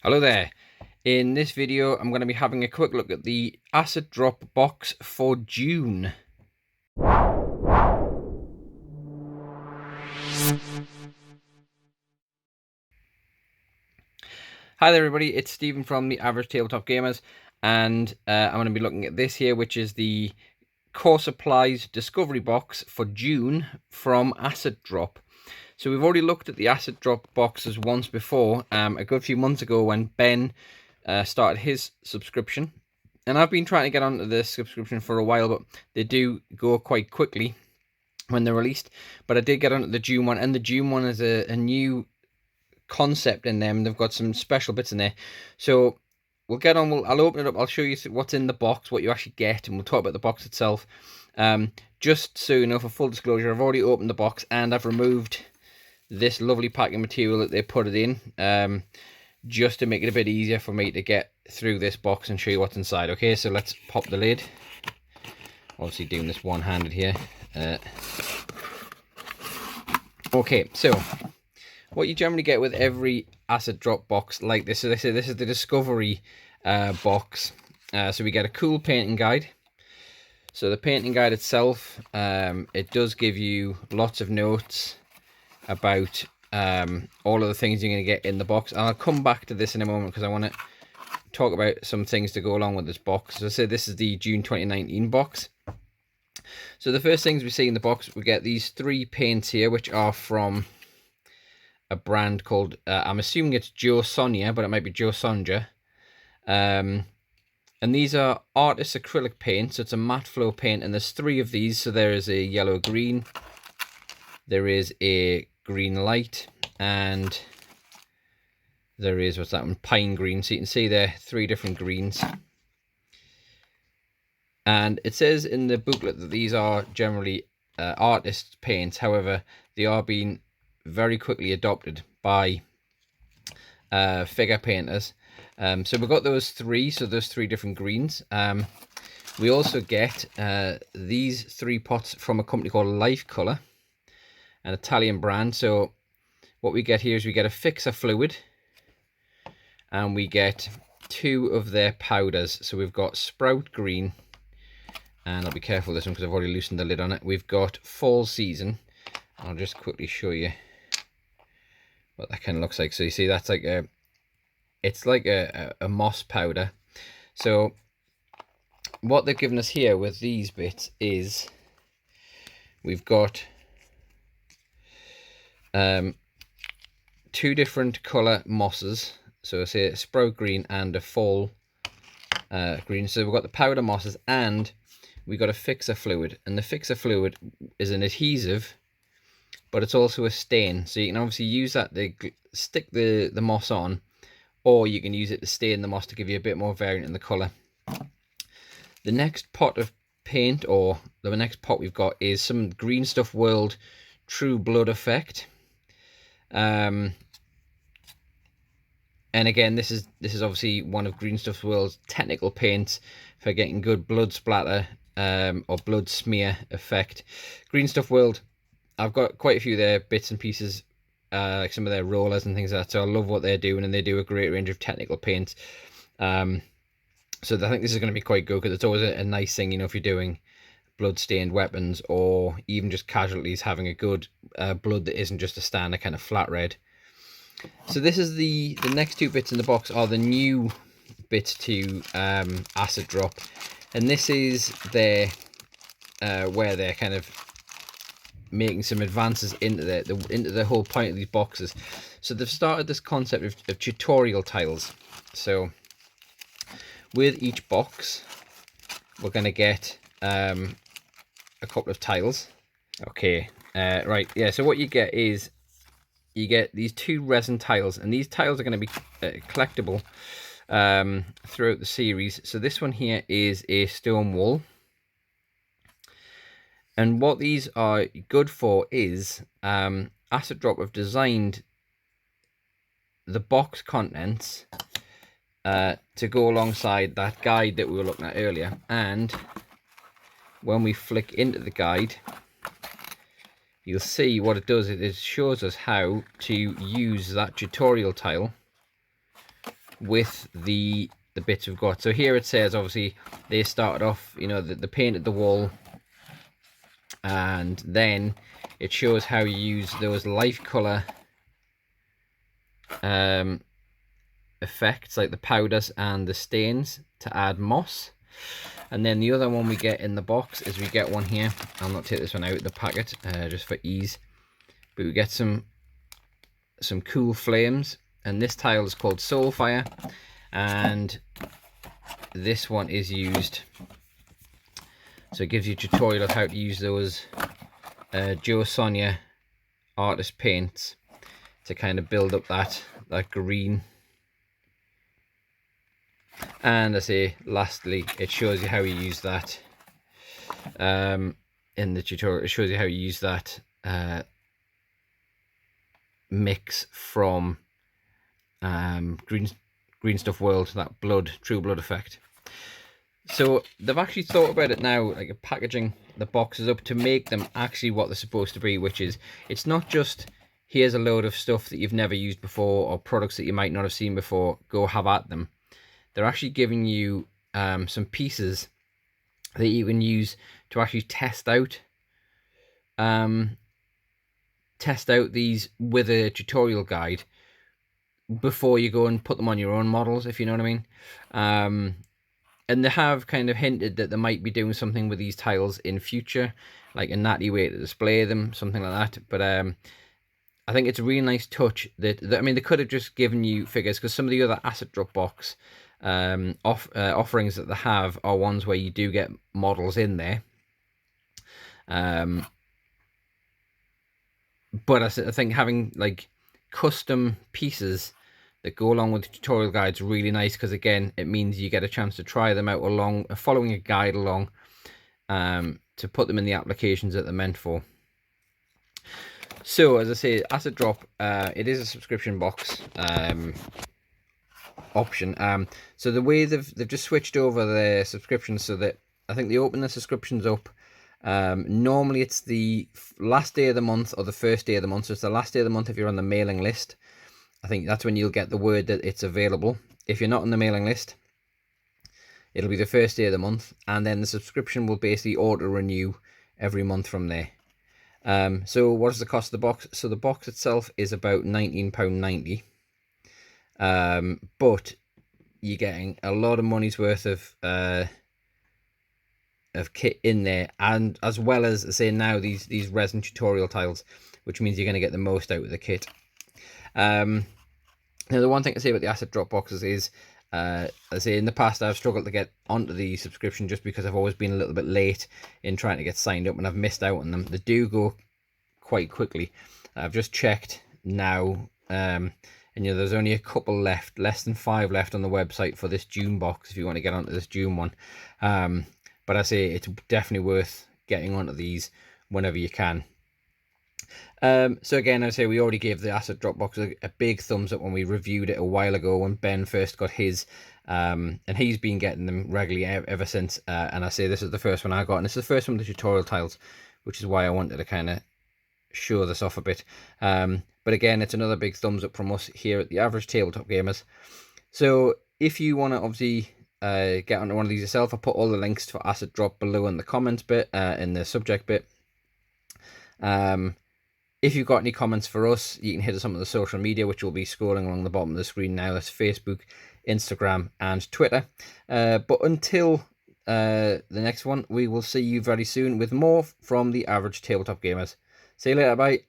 Hello there. In this video, I'm going to be having a quick look at the Acid Drop box for June. Hi there everybody, it's Stephen from the Average Tabletop Gamers, and I'm going to be looking at this here, which is the Core Supplies Discovery box for June from Acid Drop. So we've already looked at the Acid Drop boxes once before, a good few months ago when Ben started his subscription. And I've been trying to get onto this subscription for a while, but they do go quite quickly when they're released. But I did get onto the June one, and the June one is a new concept in them. They've got some special bits in there. So we'll get on. I'll open it up. I'll show you what's in the box, what you actually get, and we'll talk about the box itself. Just so you know, for full disclosure, I've already opened the box and I've removed this lovely packing material that they put it in, just to make it a bit easier for me to get through this box and show you what's inside. Okay, so let's pop the lid. Obviously doing this one-handed here. Okay, so what you generally get with every Acid Drop box like this, so this is the Discovery box. So we get a cool painting guide. So the painting guide itself, it does give you lots of notes about all of the things you're going to get in the box. And I'll come back to this in a moment because I want to talk about some things to go along with this box. So I said this is the June 2019 box. So the first things we see in the box, we get these 3 paints here, which are from a brand called, I'm assuming it's Joe Sonia, but it might be Joe Sonja. And these are artist acrylic paint, so it's a matte flow paint, and there's 3 of these. So there is a yellow green, there is a green light, and there is, what's that one, pine green. So you can see there 3 different greens. And it says in the booklet that these are generally artist paints. However, they are being very quickly adopted by figure painters. So we've got those 3, so those 3 different greens. We also get these 3 pots from a company called Life Color, an Italian brand. So what we get here is we get a fixer fluid, and we get 2 of their powders. So we've got Sprout Green, and I'll be careful with this one because I've already loosened the lid on it. We've got Fall Season. I'll just quickly show you what that kind of looks like. So you see that's like it's like a moss powder. So what they've given us here with these bits is we've got 2 different color mosses. So I say a Sprout Green and a Fall Green. So we've got the powder mosses, and we got a fixer fluid, and the fixer fluid is an adhesive, but it's also a stain. So you can obviously use that to stick the moss on, or you can use it to stain the moss to give you a bit more variant in the colour. The next pot of paint, or the next pot we've got, is some Green Stuff World True Blood Effect. And again, this is obviously one of Green Stuff World's technical paints for getting good blood splatter or blood smear effect. Green Stuff World, I've got quite a few of their bits and pieces, like some of their rollers and things like that. So I love what they're doing, and they do a great range of technical paints. So I think this is going to be quite good because it's always a nice thing, you know, if you're doing blood-stained weapons or even just casualties, having a good blood that isn't just a standard kind of flat red. So this is the next 2 bits in the box are the new bits to Acid Drop, and this is their where they're kind of making some advances into the whole point of these boxes. So they've started this concept of tutorial tiles. So with each box, we're going to get a couple of tiles. Okay, right, yeah. So what you get is you get these 2 resin tiles, and these tiles are going to be collectible throughout the series. So this one here is a stone wall, and what these are good for is Acid Drop have designed the box contents to go alongside that guide that we were looking at earlier. And when we flick into the guide, you'll see what it does. It shows us how to use that tutorial tile with the bits we've got. So here it says, obviously, they started off, you know, they painted the wall, and then it shows how you use those life color effects, like the powders and the stains, to add moss. And then the other one we get in the box is we get one here. I'll not take this one out of the packet just for ease, but we get some cool flames, and this tile is called Soulfire, and this one is used, so it gives you a tutorial of how to use those Joe Sonia artist paints to kind of build up that green. And I say, lastly, it shows you how you use that in the tutorial. It shows you how you use that mix from Green Stuff World, that True Blood effect. So they've actually thought about it now, like packaging the boxes up to make them actually what they're supposed to be, which is, it's not just here's a load of stuff that you've never used before or products that you might not have seen before, go have at them. They're actually giving you some pieces that you can use to actually test out these with a tutorial guide before you go and put them on your own models, if you know what I mean. And they have kind of hinted that they might be doing something with these tiles in future, like a natty way to display them, something like that. But I think it's a really nice touch that I mean, they could have just given you figures, because some of the other asset drop box offerings that they have are ones where you do get models in there. But I think having like custom pieces that go along with the tutorial guides really nice, because again, it means you get a chance to try them out along, following a guide along, to put them in the applications that they're meant for. So as I say, Asset Drop, it is a subscription box option. So the way they've just switched over their subscriptions, so that I think they open the subscriptions up. Normally it's the last day of the month or the first day of the month. So it's the last day of the month if you're on the mailing list. I think that's when you'll get the word that it's available. If you're not on the mailing list, it'll be the first day of the month, and then the subscription will basically auto renew every month from there. So what is the cost of the box? So the box itself is about £19.90, but you're getting a lot of money's worth of kit in there, and as well as, say, now these resin tutorial tiles, which means you're going to get the most out of the kit. Now the one thing to say about the asset drop boxes is, as I say, in the past I've struggled to get onto the subscription just because I've always been a little bit late in trying to get signed up, and I've missed out on them. They do go quite quickly. I've just checked now, and you know, there's only a couple left, less than 5 left on the website for this June box if you want to get onto this June one. But I say it's definitely worth getting onto these whenever you can. So again, I say we already gave the asset drop box a big thumbs up when we reviewed it a while ago, when Ben first got his, and he's been getting them regularly ever since. And I say this is the first one I got, and it's the first one of the tutorial tiles, which is why I wanted to kind of show this off a bit. But again, it's another big thumbs up from us here at the Average Tabletop Gamers. So if you want to obviously get onto one of these yourself, I'll put all the links for asset drop below in the comments bit, in the subject bit. If you've got any comments for us, you can hit us up on the social media, which will be scrolling along the bottom of the screen now. That's Facebook, Instagram, and Twitter. But until the next one, we will see you very soon with more from the Average Tabletop Gamers. See you later, bye.